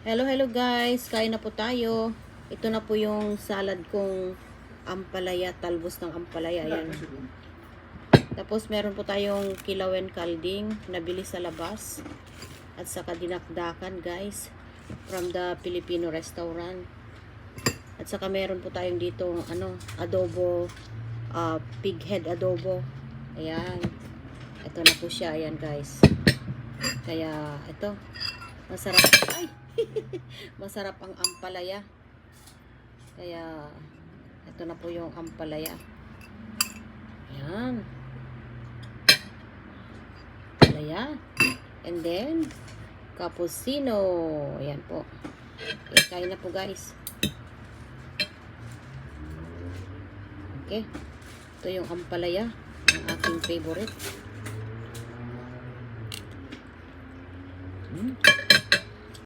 Hello guys, kain na po tayo. Ito na po yung salad kong ampalaya, talbos ng ampalaya. Ayan. Tapos meron po tayong kilawin kalding, nabili sa labas. At saka dinakdakan guys, from the Filipino restaurant. At saka meron po tayong dito, adobo, pig head adobo. Ayan. Ito na po siya, ayan guys. Kaya, ito, masarap. Ay! Masarap ang ampalaya. Kaya, ito na po yung ampalaya. Ayan. Ampalaya. And then, cappuccino. Ayan po. Okay, kain na po guys. Okay. Ito yung ampalaya. Ang aking favorite.